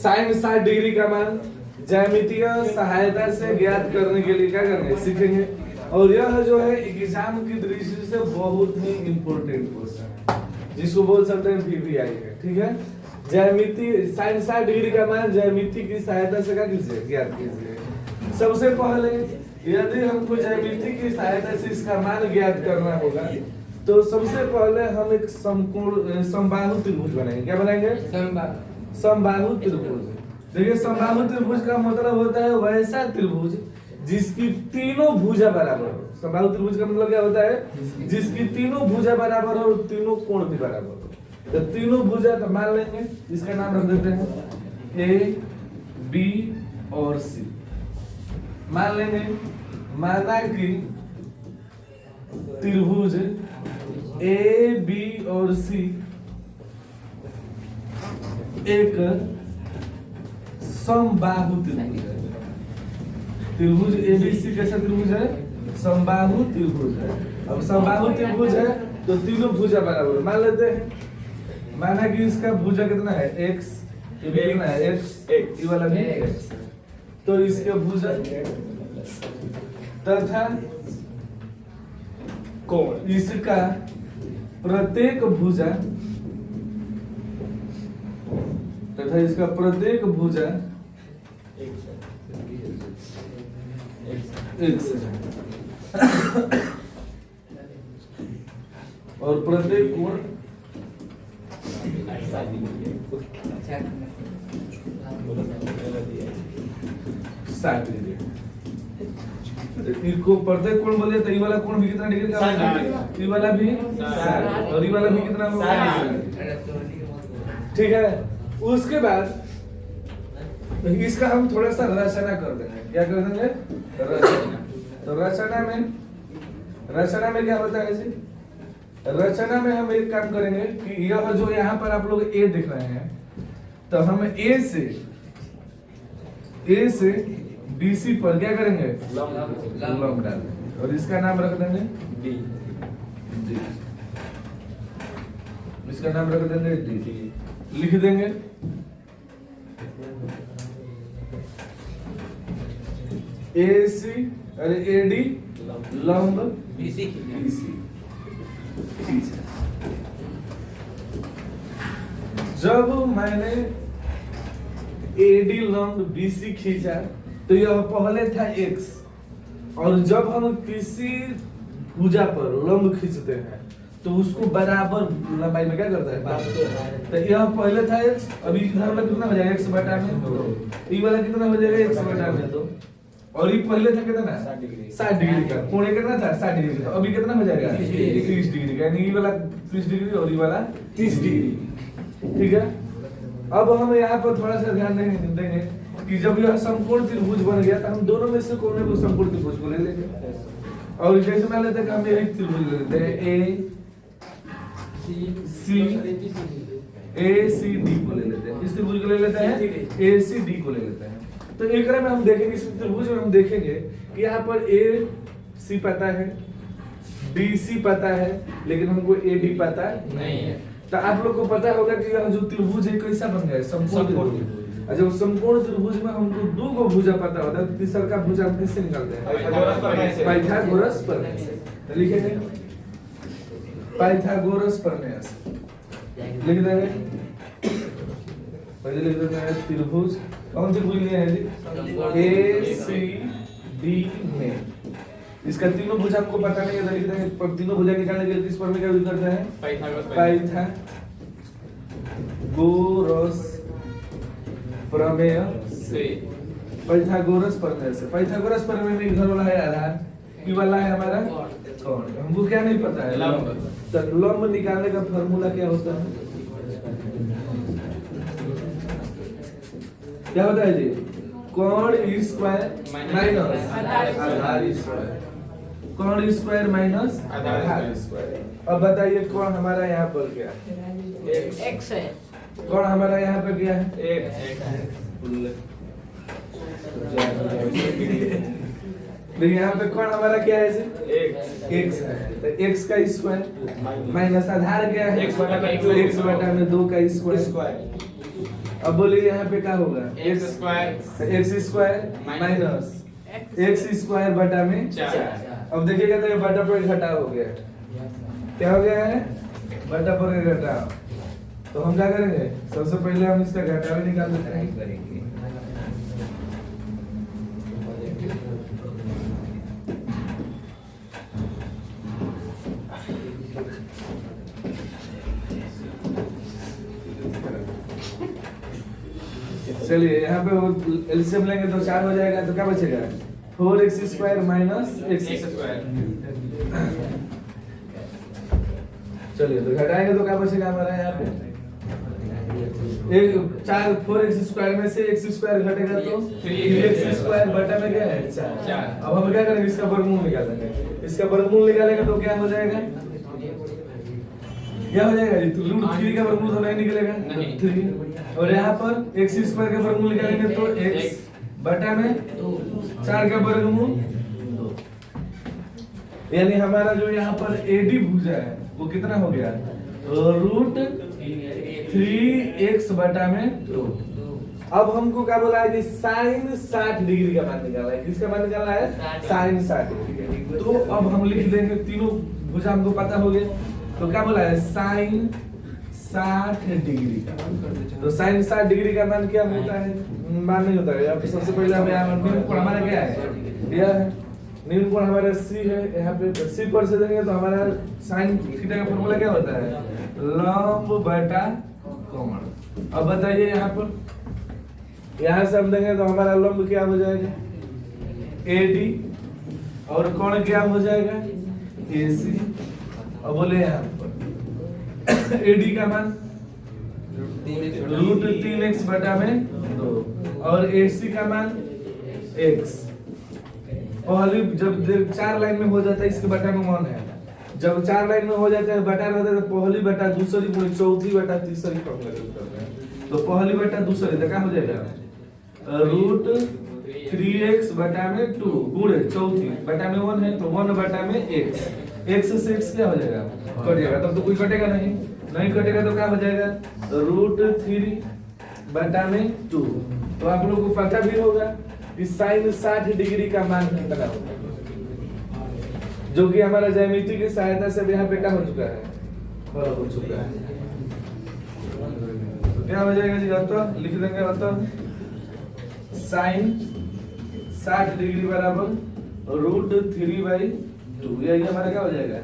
Sign 60 degree का मान ज्यामितीय सहायता से ज्ञात करने के लिए क्या करेंगे, सीखेंगे। और यह जो है एग्जाम की दृष्टि से बहुत ही इंपॉर्टेंट क्वेश्चन है, जिसको बोल सकते हैं पीवीआई है, ठीक है। ज्यामिति साइन 60 डिग्री का मान ज्यामिति की सहायता से क्या कीजिए, ज्ञात कीजिए। सबसे पहले यदि हमको ज्यामिति की सहायता से इसका मान ज्ञात करना होगा तो सबसे पहले हम एक समकोण समबाहु त्रिभुज बनाएंगे। क्या बनाएंगे, समबाहु त्रिभुज। देखिए समबाहु त्रिभुज का मतलब होता है वैसा त्रिभुज जिसकी तीनों भुजा बराबर हो। समबाहु त्रिभुज का मतलब क्या होता है, जिसकी तीनों भुजा बराबर हो और तीनों कोण भी बराबर हो। तो तीनों भुजा तो मान लेंगे, इसका नाम रख देते हैं ए बी और सी। मान लेंगे, माना कि त्रिभुज ए बी और सी एक समबाहु त्रिभुज है। त्रिभुज एबीसी कैसा त्रिभुज है, समबाहु त्रिभुज है। अब समबाहु त्रिभुज है तो तीनों भुजा बराबर। मान लेते हैं, माना कि इसका भुजा कितना है, x, ये कितना है x, ये वाला भी x, तो इसके भुजा तथा कोण, इसका प्रत्येक भुजा तथा इसका प्रत्येक भुजा x और प्रत्येक कोण 60 डिग्री। इसको प्रत्येक कोण बोले तो ये वाला कोण भी कितना डिग्री का होगा, ये वाला भी 60 और ये वाला भी कितना होगा, ठीक है। उसके बाद इसका हम थोड़ा सा रचना कर देंगे। क्या कर देंगे, रचना। तो रचना में क्या होता है जी, रचना में हम एक काम करेंगे कि यह जो यहाँ पर आप लोग ए देख रहे हैं, तो हम ए से बीसी पर क्या करेंगे, लंब डाल देंगे और इसका नाम रख देंगे डी। इसका नाम रख देंगे डी, लिख देंगे। AC अरे AD लंब BC। जब मैंने AD लंब BC खींचा तो यह पहले था x, और जब हम किसी भुजा पर लंब खींचते हैं तो उसको बराबर लंबाई में क्या करता है, तो यह पहले था x, अभी इधर वाला कितना हो जाएगा, x बटा में 2, ये वाला कितना हो जाएगा, x बटा में 2, और ये पहले था कितना 60 डिग्री का, कोण कितना था 60 डिग्री का, अभी कितना हो जाएगा 30 डिग्री का, यानी ये वाला 30 डिग्री और ये वाला 30 डिग्री, ठीक है। अब हम यहाँ पर थोड़ा सा ध्यान देंगे कि जब यह समकोण त्रिभुज बन गया तो हम दोनों में से कोने को समकोण त्रिभुज को ले लेंगे, और जैसे मान लेते हैं कि हम यही त्रिभुज ले लेते हैं ए सी डी को ले लेते हैं, इस त्रिभुज को ले लेते हैं ए सी डी को ले लेते हैं। तो एक में हम देखेंगे, इस त्रिभुज में हम देखेंगे कि यहाँ पर ए सी पता है, डी सी पता है, लेकिन हमको ए डी पता नहीं है। तो आप लोग को पता होगा कि यह जो त्रिभुज है कैसा बन गया है, समकोण त्रिभुज। अच्छा, समकोण त्रिभुज में हमको दो को भुजा पता होता है, तीसरा का भुजा हम किससे निकालते हैं, पाइथागोरस प्रमेय से। तो लिखेंगे पाइथागोरस प्रमेय से, लिख देंगे। पहले लिख देते हैं त्रिभुज, कौन त्रिभुज लिए हैं जी, ए सी डी में इसका तीनों भुजा आपको पता नहीं है, तो लिख देंगे। पर तीनों भुजा निकालने के लिए किस प्रमेय का यूज करते हैं, पाइथागोरस प्रमेय से। पाइथागोरस प्रमेय से, पाइथागोरस प्रमेय में इधर वाला है आधार, ये वाला है हमारा कोण, हमको क्या नहीं पता है, लंब। तो लंब निकालने का फार्मूला क्या होता है, क्या होता है जी, कोण स्क्वायर माइनस आधार स्क्वायर, कोण स्क्वायर माइनस आधार स्क्वायर। अब बताइए कोण हमारा यहाँ पर क्या है, x है, कोण हमारा यहाँ पर क्या है, देखिए यहाँ पे कोण हमारा क्या है, x है, तो x का स्क्वायर माइनस आधार क्या है, x बटा में 2 का स्क्वायर। अब बोलिए यहाँ पे क्या होगा? X square minus x square बटा में 4। अब देखिएगा तो ये बटा पर घटाव हो गया। क्या हो गया है? बटा पर घटाव। तो हम क्या करेंगे? सबसे पहले हम इसका घटाव निकाल लेते हैं। चलिए यहाँ पे एलसीएम लेंगे तो 4 हो जाएगा, तो क्या बचेगा? 4x square minus x square. चलिए तो घटाएंगे तो क्या बचेगा हमारा यहाँ पे? 4x स्क्वायर में से x स्क्वायर घटेगा तो 3x स्क्वायर बटा में क्या है? 4। अब हम क्या करेंगे? इसका वर्गमूल निकालेंगे। इसका वर्गमूल निकालेंगे तो क्या हो जाएगा? क्या हो जाएगा? रूट 3 का वर्गमूल तो नहीं निकलेगा, 3। और यहाँ पर x स्क्वायर का वर्गमूल निकालेंगे तो x बटा में 4 का वर्गमूल 2। यानी हमारा जो यहाँ पर AD भुजा है वो कितना हो गया? रूट 3x बटा में 2। अब हमको क्या बोला है कि साइन 60 डिग्री का मान निकालना है। किसका मान निकालना है? साइन 60 डिग्री। तो अब हम लिख देंगे, तीनों भुजा हमको पता हो गया। तो क्या बोला है? साइन 60 डिग्री का। तो साइन 60 डिग्री का मान क्या होता है? मान नहीं होता है। अब सबसे पहले हमें यहाँ न्यून कोण हमारा क्या है? यह है न्यून कोण हमारा c है। यहाँ पे c पर से देंगे तो हमारा साइन थीटा का फॉर्मूला क्या होता है? लंब बटा कोण। अब बताइए यहाँ पर, यहाँ से हम देंगे तो हमारा लंब क्या हो जाएगा? AD और कोण क्या हो जाएगा? AC। अब बोले यहाँ पर AD का मान रूट 3x बटा में 2 और AC का मान x। पहली जब 4 लाइन में हो जाता है इसके बटा में 1 है। जब 4 लाइन में हो जाता है बटा रहता है तो पहली बटा दूसरी गुणे चौथी बटा तीसरी फॉर्मूला यूज करते हैं। तो पहली बटा दूसरी तो क्या हो जाएगा? रूट 3x बटा में 2 गुणे चौथी बटा में 1 है तो 1 बटा में x। x से x क्या हो जाएगा? कट जाएगा। तब तो कोई कटेगा नहीं कटेगा तो क्या हो जाएगा? रूट 3 बटा में 2। तो आप लोगों को पता भी होगा कि साइन 60 डिग्री का मान कितना होगा, जो कि हमारा ज्यामिति की सहायता से यहाँ पे क्या हो चुका है? बराबर हो चुका है। तो क्या हो जाएगा जी? मतलब लिख देंगे, मतलब साइन 60 डिग्री बराबर रूट 3/2। यही हमारा क्या हो जाएगा?